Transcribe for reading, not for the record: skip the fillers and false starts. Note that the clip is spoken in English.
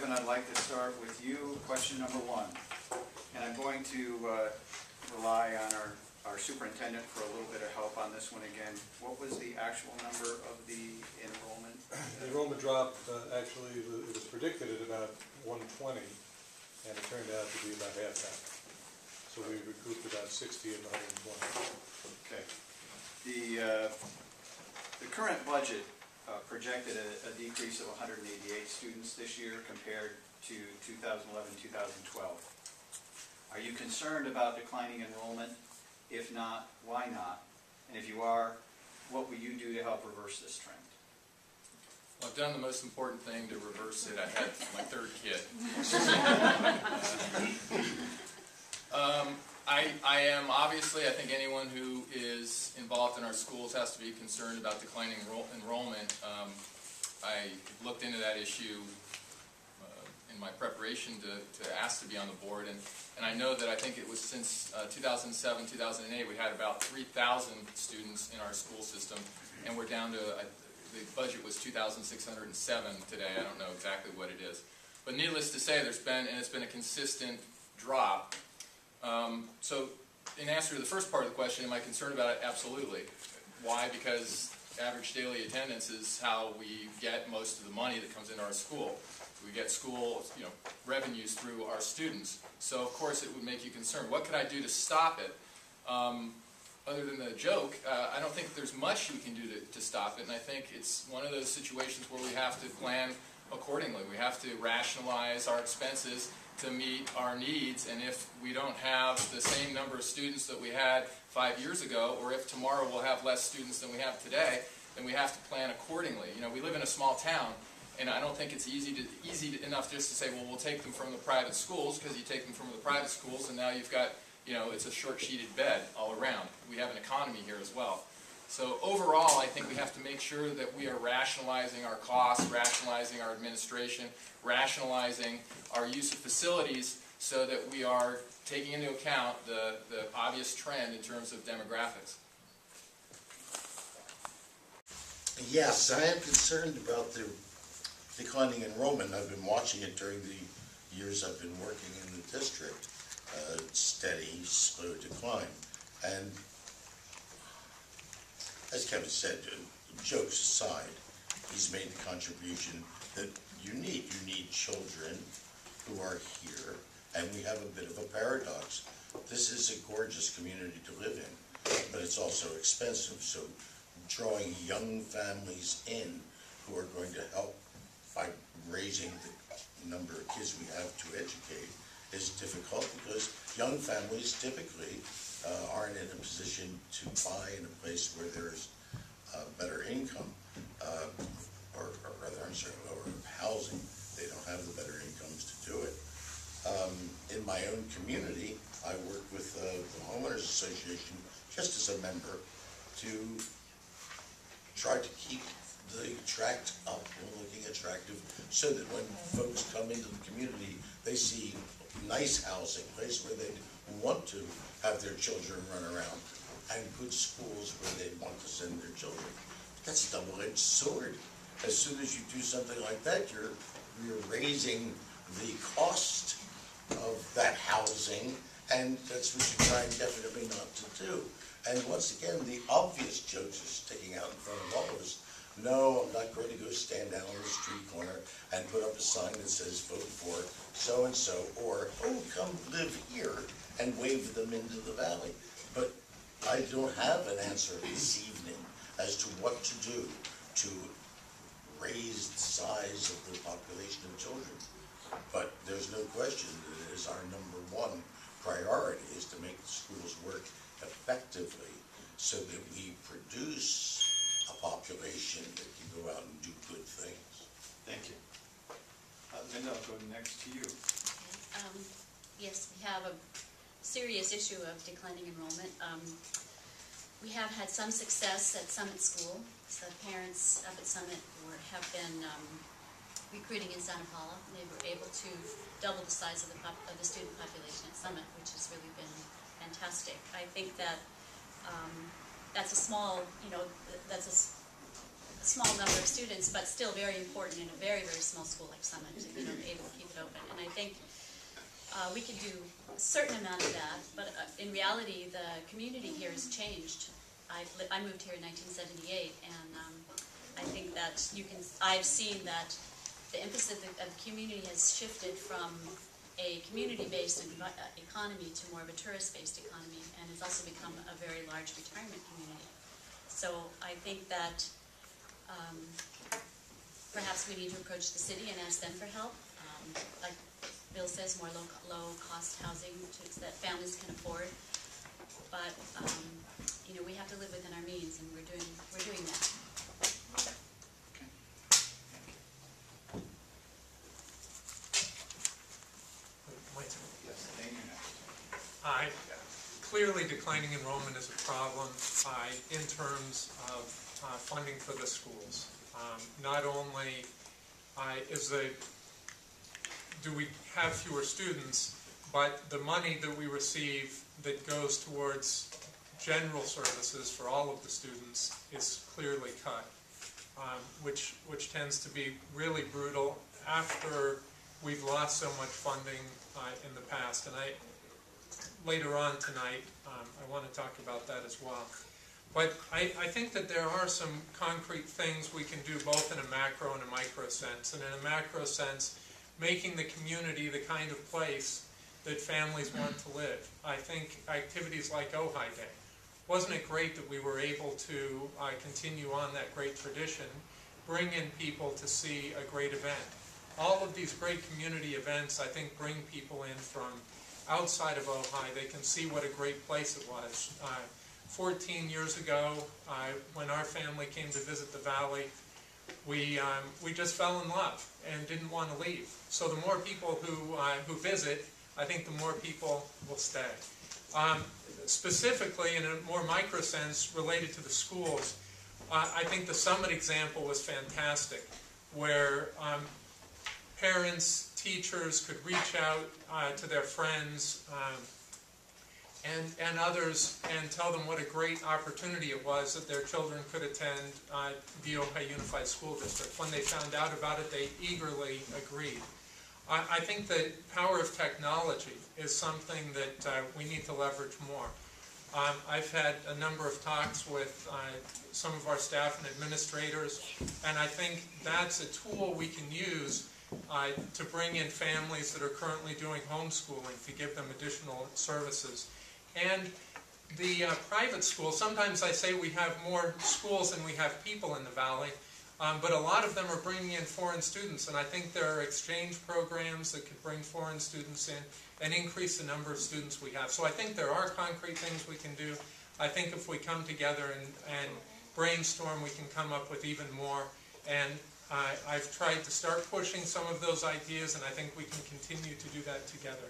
Kevin, I'd like to start with you. Question number one. And I'm going to rely on our superintendent for a little bit of help on this one again. What was the actual number of the enrollment? The enrollment drop, actually, it was predicted at about 120, and it turned out to be about half that. So we recouped about 60 of the 120. Okay. The current budget projected a decrease of 188 students this year compared to 2011-2012. Are you concerned about declining enrollment? If not, why not? And if you are, what will you do to help reverse this trend? Well, I've done the most important thing to reverse it. I had my third kid. I am obviously, I think anyone who is involved in our schools has to be concerned about declining enrollment. I looked into that issue in my preparation to ask to be on the board, and I know that I think it was since 2007, 2008, we had about 3,000 students in our school system, and we're down to, the budget was 2,607 today. I don't know exactly what it is. But needless to say, it's been a consistent drop. So in answer to the first part of the question, am I concerned about it? Absolutely. Why? Because average daily attendance is how we get most of the money that comes into our school. We get school, revenues through our students. So of course it would make you concerned. What could I do to stop it? Other than the joke, I don't think there's much we can do to stop it, and I think it's one of those situations where we have to plan accordingly. We have to rationalize our expenses to meet our needs, and if we don't have the same number of students that we had 5 years ago, or if tomorrow we'll have less students than we have today, then we have to plan accordingly. We live in a small town, and I don't think it's easy enough just to say, well, we'll take them from the private schools, because you take them from the private schools, and now you've got, it's a short-sheeted bed all around. We have an economy here as well. So overall, I think we have to make sure that we are rationalizing our costs, rationalizing our administration, rationalizing our use of facilities so that we are taking into account the obvious trend in terms of demographics. Yes, I am concerned about the declining enrollment. I've been watching it during the years I've been working in the district. Steady, slow decline. And as Kevin said, jokes aside, he's made the contribution that you need. You need children who are here, and we have a bit of a paradox. This is a gorgeous community to live in, but it's also expensive. So drawing young families in who are going to help by raising the number of kids we have to educate is difficult, because young families typically aren't in a position to buy in a place where there's better income, or rather, I'm sorry, lower housing. They don't have the better incomes to do it. In my own community, I work with the Homeowners Association just as a member to try to keep the tract up and looking attractive, so that when folks come into the community, they see nice housing, place where they want to have their children run around, and good schools where they want to send their children. That's a double-edged sword. As soon as you do something like that, you're raising the cost of that housing, and that's what you're trying definitely not to do. And once again, the obvious jokes are sticking out in front of all of us. No, I'm not going to go stand down on the street corner and put up a sign that says vote for so-and-so, or, oh, come live here, and wave them into the valley. But I don't have an answer this evening as to what to do to raise the size of the population of children. But there's no question that it is our number one priority, is to make the schools work effectively so that we produce a population that can go out and do good things. Thank you. Linda, I'll go next to you. Okay. Yes, we have a serious issue of declining enrollment. We have had some success at Summit School. So parents up at Summit have been recruiting in Santa Paula. They were able to double the size of the student population at Summit, which has really been fantastic. I think that that's a small, that's a small number of students, but still very important in a very, very small school like Summit, able to keep it open. And I think we could do a certain amount of that, but in reality, the community here has changed. I moved here in 1978, and I think that I've seen that the emphasis of the community has shifted from a community-based economy to more of a tourist-based economy, and it's also become a very large retirement community. So I think that perhaps we need to approach the city and ask them for help. Like Bill says, more low-cost housing that families can afford. But we have to live within our means, and we're doing that. Yes, thank you. Clearly declining enrollment is a problem in terms of funding for the schools. Not only do we have fewer students, but the money that we receive that goes towards general services for all of the students is clearly cut, which tends to be really brutal after we've lost so much funding in the past. And later on tonight, I want to talk about that as well. But I think that there are some concrete things we can do both in a macro and a micro sense. And in a macro sense, making the community the kind of place that families want to live. I think activities like Ojai Day. Wasn't it great that we were able to continue on that great tradition, bring in people to see a great event? All of these great community events, I think, bring people in from outside of Ojai. They can see what a great place it was. 14 years ago, when our family came to visit the Valley, we just fell in love and didn't want to leave. So the more people who visit, I think the more people will stay. Specifically, in a more micro sense, related to the schools, I think the Summit example was fantastic, where parents, teachers could reach out to their friends and others and tell them what a great opportunity it was that their children could attend the Ojai Unified School District. When they found out about it, they eagerly agreed. I think the power of technology is something that we need to leverage more. I've had a number of talks with some of our staff and administrators, and I think that's a tool we can use to bring in families that are currently doing homeschooling, to give them additional services. And the private schools, sometimes I say we have more schools than we have people in the Valley, but a lot of them are bringing in foreign students, and I think there are exchange programs that could bring foreign students in and increase the number of students we have. So I think there are concrete things we can do. I think if we come together and brainstorm, we can come up with even more. And I've tried to start pushing some of those ideas, and I think we can continue to do that together.